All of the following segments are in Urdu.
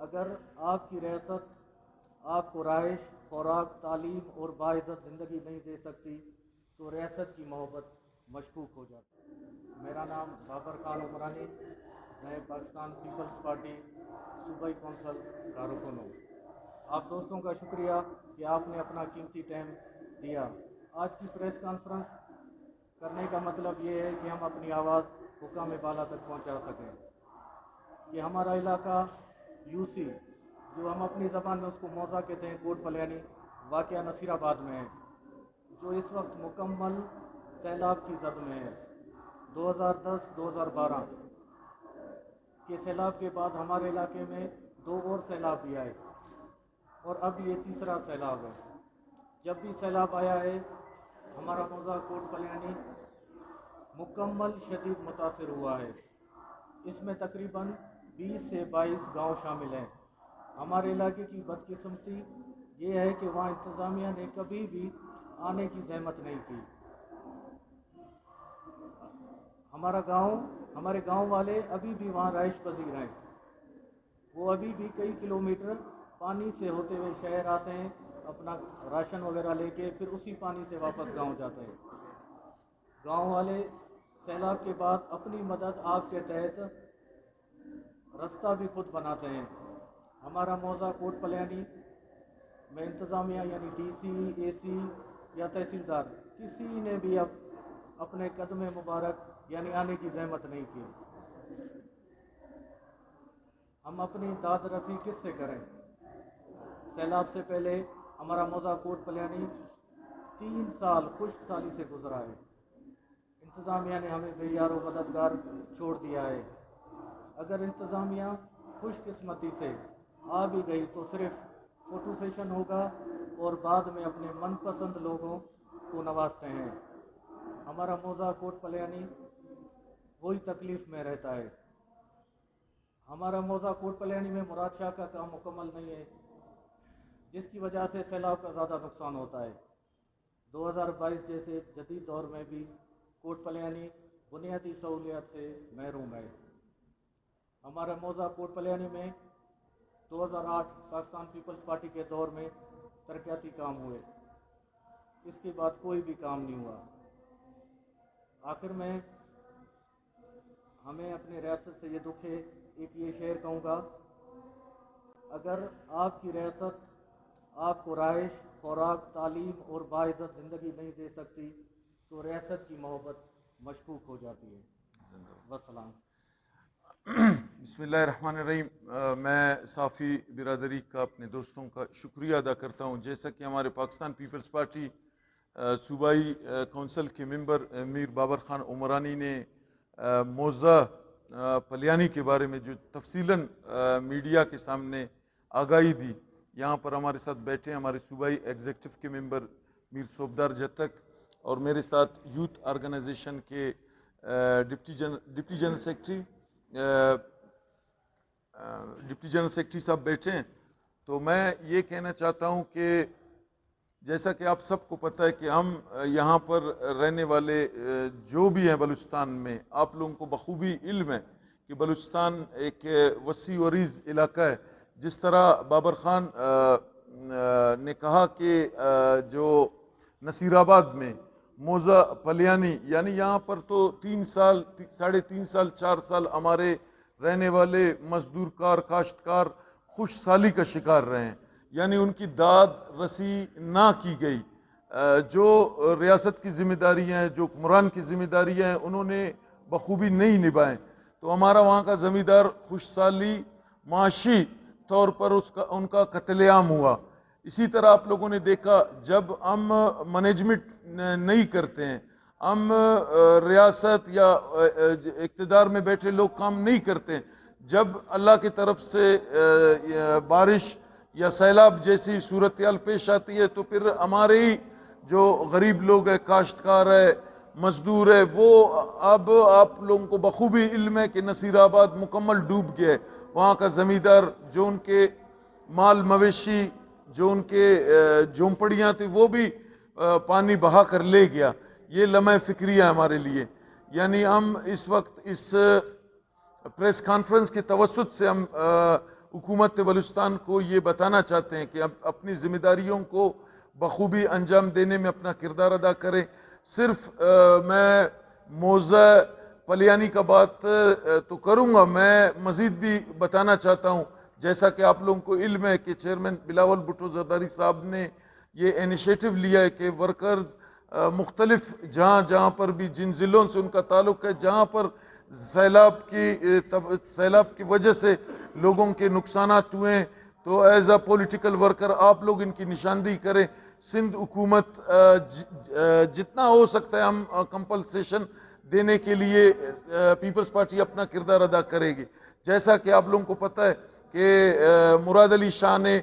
اگر آپ کی ریاست آپ کو رہائش، خوراک، تعلیم اور باعزت زندگی نہیں دے سکتی تو ریاست کی محبت مشکوک ہو جاتی۔ میرا نام بابر خان عمرانی، میں پاکستان پیپلز پارٹی صوبائی کونسل کا رکن ہوں۔ آپ دوستوں کا شکریہ کہ آپ نے اپنا قیمتی ٹائم دیا۔ آج کی پریس کانفرنس کرنے کا مطلب یہ ہے کہ ہم اپنی آواز حکام بالا تک پہنچا سکیں کہ ہمارا علاقہ یوسی، جو ہم اپنی زبان میں اس کو موضع کہتے ہیں، کوٹ پلیانی، واقعہ نصیر آباد میں ہے، جو اس وقت مکمل سیلاب کی زد میں ہے۔ 2010-2012 کے سیلاب کے بعد ہمارے علاقے میں 2 اور سیلاب بھی آئے اور اب یہ تیسرا سیلاب ہے۔ جب بھی سیلاب آیا ہے ہمارا موضع کوٹ پلیانی مکمل شدید متاثر ہوا ہے۔ اس میں تقریباً 20 سے 22 گاؤں شامل ہیں۔ ہمارے علاقے کی بدقسمتی یہ ہے کہ وہاں انتظامیہ نے کبھی بھی آنے کی زحمت نہیں کی۔ ہمارے گاؤں والے ابھی بھی وہاں رہائش پذیر ہیں۔ وہ ابھی بھی کئی کلومیٹر پانی سے ہوتے ہوئے شہر آتے ہیں، اپنا راشن وغیرہ لے کے، پھر اسی پانی سے واپس گاؤں جاتے ہیں۔ گاؤں والے سیلاب کے بعد اپنی مدد آپ کے تحت رستہ بھی خود بناتے ہیں۔ ہمارا موضع کوٹ پلیانی میں انتظامیہ یعنی ڈی سی، اے سی یا تحصیلدار کسی نے بھی اپنے قدم مبارک یعنی آنے کی زحمت نہیں کی۔ ہم اپنی داد رسی کس سے کریں؟ سیلاب سے پہلے ہمارا موضع کوٹ پلیانی 3 سال خشک سالی سے گزرا ہے۔ انتظامیہ نے ہمیں بے یار و مددگار چھوڑ دیا ہے۔ اگر انتظامیہ خوش قسمتی سے آ بھی گئی تو صرف فوٹو سیشن ہوگا اور بعد میں اپنے من پسند لوگوں کو نوازتے ہیں۔ ہمارا موضع کوٹ پلیانی وہی تکلیف میں رہتا ہے۔ ہمارا موضع کوٹ پلیانی میں مراد شاہ کا کام مکمل نہیں ہے، جس کی وجہ سے سیلاب کا زیادہ نقصان ہوتا ہے۔ 2022 جیسے جدید دور میں بھی کوٹ پلیانی بنیادی سہولیات سے محروم ہے۔ ہمارا موضع کوٹ پلیانی میں 2008 پاکستان پیپلز پارٹی کے دور میں ترقیاتی کام ہوئے، اس کے بعد کوئی بھی کام نہیں ہوا۔ آخر میں ہمیں اپنے ریاست سے یہ دکھ ہے، ایک یہ شعر کہوں گا: اگر آپ کی ریاست آپ کو رہائش، خوراک، تعلیم اور باعزت زندگی نہیں دے سکتی تو ریاست کی محبت مشکوک ہو جاتی ہے۔ والسلام۔ بسم اللہ الرحمن الرحیم۔ میں صافی برادری کا، اپنے دوستوں کا شکریہ ادا کرتا ہوں۔ جیسا کہ ہمارے پاکستان پیپلز پارٹی صوبائی کونسل کے ممبر میر بابر خان عمرانی نے موضع پلیانی کے بارے میں جو تفصیلاً میڈیا کے سامنے آگاہی دی، یہاں پر ہمارے ساتھ بیٹھے ہیں ہمارے صوبائی ایگزیکٹو کے ممبر میر صوبدار جتک، اور میرے ساتھ یوتھ آرگنائزیشن کے ڈپٹی جنرل سیکرٹری صاحب بیٹھے ہیں۔ تو میں یہ کہنا چاہتا ہوں کہ جیسا کہ آپ سب کو پتہ ہے کہ ہم یہاں پر رہنے والے جو بھی ہیں بلوچستان میں، آپ لوگوں کو بخوبی علم ہے کہ بلوچستان ایک وسیع و عریض علاقہ ہے۔ جس طرح بابر خان نے کہا کہ جو نصیر آباد میں موضع پلیانی، یعنی یہاں پر تو 3 سال 3.5 سال 4 سال ہمارے رہنے والے مزدور کار، کاشتکار خوش سالی کا شکار رہے ہیں، یعنی ان کی داد رسی نہ کی گئی۔ جو ریاست کی ذمہ داریاں ہیں، جو حکمران کی ذمہ داریاں ہیں، انہوں نے بخوبی نہیں نبھائیں، تو ہمارا وہاں کا زمیندار خوش سالی معاشی طور پر ان کا قتل عام ہوا۔ اسی طرح آپ لوگوں نے دیکھا جب ہم مینجمنٹ نہیں کرتے ہیں، ہم ریاست یا اقتدار میں بیٹھے لوگ کام نہیں کرتے ہیں، جب اللہ کی طرف سے بارش یا سیلاب جیسی صورتحال پیش آتی ہے تو پھر ہمارے ہی جو غریب لوگ ہیں، کاشتکار ہے، مزدور ہے، وہ اب آپ لوگوں کو بخوبی علم ہے کہ نصیر آباد مکمل ڈوب گیا ہے۔ وہاں کا زمیندار جو ان کے مال مویشی، جو ان کے جھونپڑیاں تھیں، وہ بھی پانی بہا کر لے گیا۔ یہ لمحہ فکری ہے ہمارے لیے۔ یعنی ہم اس وقت اس پریس کانفرنس کے توسط سے ہم حکومت بلوچستان کو یہ بتانا چاہتے ہیں کہ اب اپنی ذمہ داریوں کو بخوبی انجام دینے میں اپنا کردار ادا کریں. صرف میں موضع پلیانی کا بات تو کروں گا، میں مزید بھی بتانا چاہتا ہوں. جیسا کہ آپ لوگوں کو علم ہے کہ چیئرمین بلاول بھٹو زرداری صاحب نے یہ انیشیٹو لیا ہے کہ ورکرز مختلف جہاں پر بھی جن ضلعوں سے ان کا تعلق ہے، جہاں پر سیلاب کی وجہ سے لوگوں کے نقصانات ہوئے ہیں، تو ایز اے پولیٹیکل ورکر آپ لوگ ان کی نشاندہی کریں. سندھ حکومت جتنا ہو سکتا ہے ہم کمپلسیشن دینے کے لیے پیپلز پارٹی اپنا کردار ادا کرے گی. جیسا کہ آپ لوگوں کو پتہ ہے کہ مراد علی شاہ نے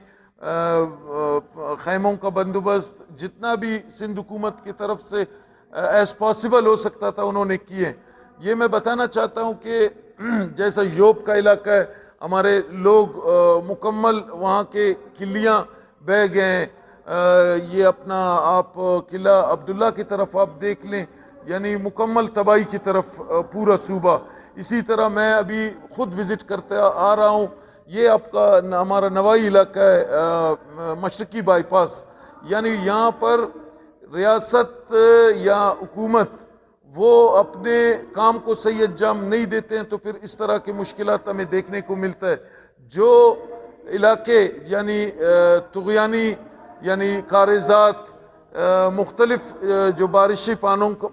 خیموں کا بندوبست جتنا بھی سندھ حکومت کی طرف سے ایز پاسبل ہو سکتا تھا انہوں نے کیے. یہ میں بتانا چاہتا ہوں کہ جیسا یوب کا علاقہ ہے، ہمارے لوگ مکمل وہاں کے قلعیاں بہہ گئے ہیں. یہ اپنا آپ قلعہ عبداللہ کی طرف آپ دیکھ لیں، یعنی مکمل تباہی کی طرف پورا صوبہ. اسی طرح میں ابھی خود وزٹ کرتا آ رہا ہوں، یہ آپ کا ہمارا نوائی علاقہ ہے، مشرقی بائی پاس. یعنی یہاں پر ریاست یا حکومت وہ اپنے کام کو صحیح انجام نہیں دیتے ہیں تو پھر اس طرح کی مشکلات ہمیں دیکھنے کو ملتا ہے. جو علاقے یعنی طغیانی یعنی کاریزات مختلف جو بارشی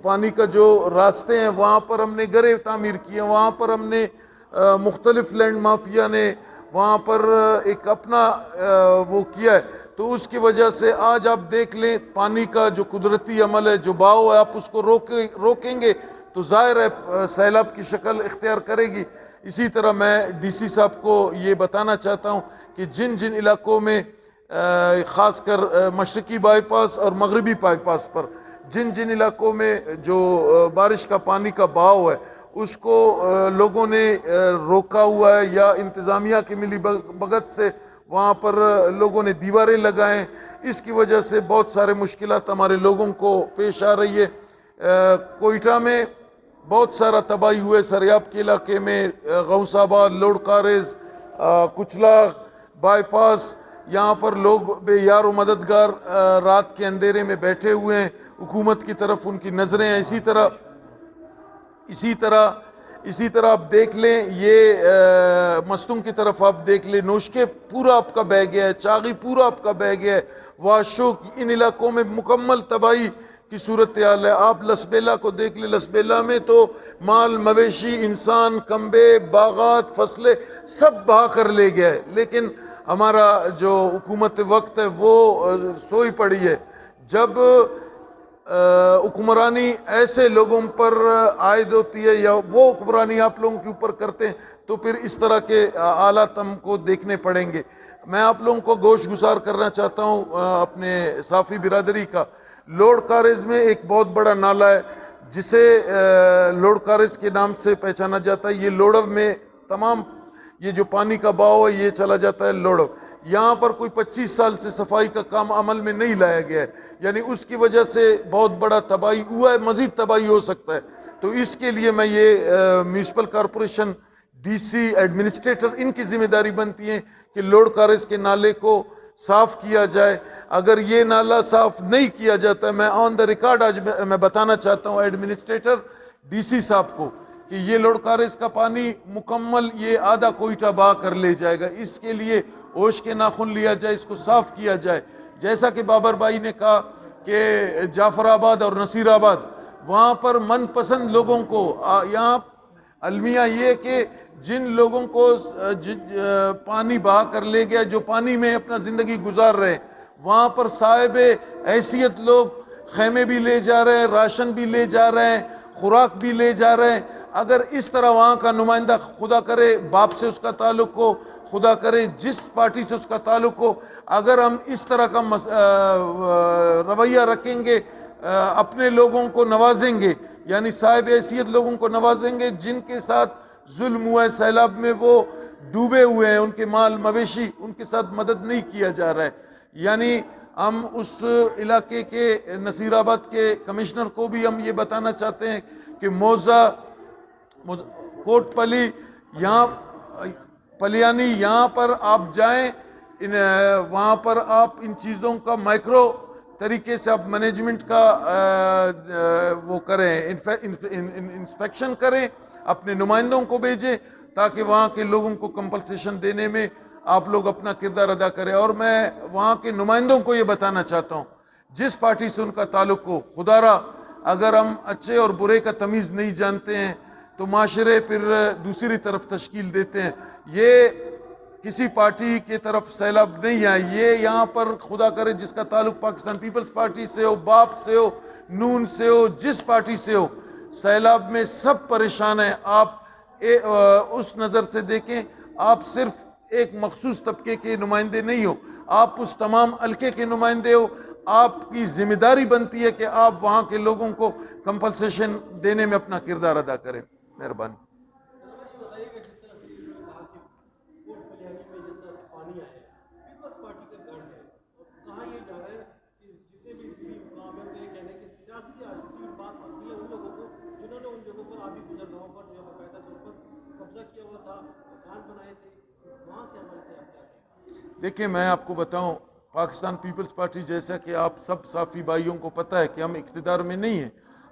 پانی کا جو راستے ہیں، وہاں پر ہم نے گھریں تعمیر کیے، وہاں پر ہم نے مختلف لینڈ مافیا نے وہاں پر ایک اپنا وہ کیا ہے. تو اس کی وجہ سے آج آپ دیکھ لیں پانی کا جو قدرتی عمل ہے، جو بہاؤ ہے، آپ اس کو روکیں گے تو ظاہر ہے سیلاب کی شکل اختیار کرے گی. اسی طرح میں ڈی سی صاحب کو یہ بتانا چاہتا ہوں کہ جن علاقوں میں خاص کر مشرقی بائی پاس اور مغربی بائی پاس پر جن علاقوں میں جو بارش کا پانی کا بہاؤ ہے اس کو لوگوں نے روکا ہوا ہے یا انتظامیہ کی ملی بھگت سے وہاں پر لوگوں نے دیواریں لگائیں، اس کی وجہ سے بہت سارے مشکلات ہمارے لوگوں کو پیش آ رہی ہے. کوئٹہ میں بہت سارا تباہی ہوئے، سریاب کے علاقے میں غوث آباد، لوڈ کاریز، کچلاغ بائی پاس، یہاں پر لوگ بے یار و مددگار رات کے اندھیرے میں بیٹھے ہوئے ہیں، حکومت کی طرف ان کی نظریں ہیں. اسی طرح آپ دیکھ لیں یہ مستنگ کی طرف آپ دیکھ لیں، نوشکے پورا آپ کا بہہ گیا ہے، چاغی پورا آپ کا بہہ گیا ہے، واشوک، ان علاقوں میں مکمل تباہی کی صورتحال ہے. آپ لسبیلا کو دیکھ لیں، لسبیلا میں تو مال مویشی، انسان، کمبے، باغات، فصلیں سب بہا کر لے گیا ہے. لیکن ہمارا جو حکومت وقت ہے وہ سوئی پڑی ہے. جب حکمرانی ایسے لوگوں پر عائد ہوتی ہے یا وہ حکمرانی آپ لوگوں کے اوپر کرتے ہیں تو پھر اس طرح کے حالات ہم کو دیکھنے پڑیں گے. میں آپ لوگوں کو گوش گزار کرنا چاہتا ہوں اپنے صافی برادری کا. لوڈ کاریز میں ایک بہت بڑا نالہ ہے جسے لوڈ کاریز کے نام سے پہچانا جاتا ہے. یہ لوڑو میں تمام یہ جو پانی کا بہاؤ ہے یہ چلا جاتا ہے لوڑو. یہاں پر کوئی 25 سال سے صفائی کا کام عمل میں نہیں لایا گیا ہے، یعنی اس کی وجہ سے بہت بڑا تباہی ہوا ہے، مزید تباہی ہو سکتا ہے. تو اس کے لیے میں یہ میونسپل کارپوریشن، ڈی سی، ایڈمنسٹریٹر، ان کی ذمہ داری بنتی ہے کہ لوڈ کاریز کے نالے کو صاف کیا جائے. اگر یہ نالہ صاف نہیں کیا جاتا، میں آن دا ریکارڈ آج میں بتانا چاہتا ہوں ایڈمنسٹریٹر ڈی سی صاحب کو کہ یہ لوڈ کاریز کا پانی مکمل یہ آدھا کوئٹہ بہا کر لے جائے گا. اس کے لیے ہوش کے ناخن لیا جائے، اس کو صاف کیا جائے. جیسا کہ بابر بھائی نے کہا کہ جعفر آباد اور نصیر آباد وہاں پر من پسند لوگوں کو، یہاں المیہ یہ کہ جن لوگوں کو پانی بہا کر لے گیا، جو پانی میں اپنا زندگی گزار رہے، وہاں پر صاحب حیثیت لوگ خیمے بھی لے جا رہے ہیں، راشن بھی لے جا رہے ہیں، خوراک بھی لے جا رہے ہیں. اگر اس طرح وہاں کا نمائندہ، خدا کرے باپ سے اس کا تعلق ہو، خدا کرے جس پارٹی سے اس کا تعلق ہو، اگر ہم اس طرح کا رویہ رکھیں گے، اپنے لوگوں کو نوازیں گے، یعنی صاحب حیثیت لوگوں کو نوازیں گے جن کے ساتھ ظلم ہوا ہے، سیلاب میں وہ ڈوبے ہوئے ہیں، ان کے مال مویشی، ان کے ساتھ مدد نہیں کیا جا رہا ہے. یعنی ہم اس علاقے کے نصیر آباد کے کمشنر کو بھی ہم یہ بتانا چاہتے ہیں کہ موزہ، کوٹ پلی، یہاں پلیانی یہاں پر آپ جائیں وہاں پر آپ ان چیزوں کا مائکرو طریقے سے آپ مینجمنٹ کا وہ کریں انسپیکشن کریں, اپنے نمائندوں کو بھیجیں تاکہ وہاں کے لوگوں کو کمپنسیشن دینے میں آپ لوگ اپنا کردار ادا کریں. اور میں وہاں کے نمائندوں کو یہ بتانا چاہتا ہوں, جس پارٹی سے ان کا تعلق ہو, خدا را اگر ہم اچھے اور برے کا تمیز نہیں جانتے ہیں تو معاشرے پھر دوسری طرف تشکیل دیتے ہیں. یہ کسی پارٹی کی طرف سیلاب نہیں ہے, یہ یہاں پر خدا کرے جس کا تعلق پاکستان پیپلز پارٹی سے ہو, باپ سے ہو, نون سے ہو, جس پارٹی سے ہو, سیلاب میں سب پریشان ہیں. آپ اس نظر سے دیکھیں, آپ صرف ایک مخصوص طبقے کے نمائندے نہیں ہو, آپ اس تمام حلقے کے نمائندے ہو. آپ کی ذمہ داری بنتی ہے کہ آپ وہاں کے لوگوں کو کمپنسیشن دینے میں اپنا کردار ادا کریں. مہربانی. دیکھیں میں آپ کو بتاؤں, پاکستان پیپلز پارٹی جیسا کہ آپ سب صافی بھائیوں کو پتہ ہے کہ ہم اقتدار میں نہیں ہیں.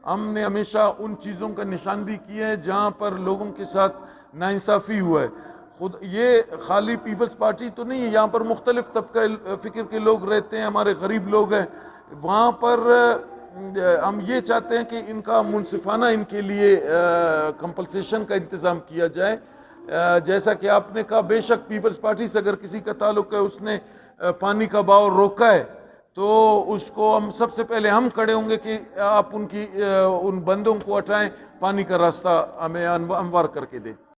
ہم نے ہمیشہ ان چیزوں کا نشاندہی کی ہے جہاں پر لوگوں کے ساتھ ناانصافی ہوا ہے. خود یہ خالی پیپلز پارٹی تو نہیں ہے, یہاں پر مختلف طبقہ فکر کے لوگ رہتے ہیں, ہمارے غریب لوگ ہیں. وہاں پر ہم یہ چاہتے ہیں کہ ان کا منصفانہ ان کے لیے کمپنسیشن کا انتظام کیا جائے. جیسا کہ آپ نے کہا, بے شک پیپلز پارٹی سے اگر کسی کا تعلق ہے, اس نے پانی کا بہاؤ روکا ہے, تو اس کو ہم سب سے پہلے ہم کھڑے ہوں گے کہ آپ ان بندوں کو ہٹائیں, پانی کا راستہ ہمیں ہموار کر کے دیں.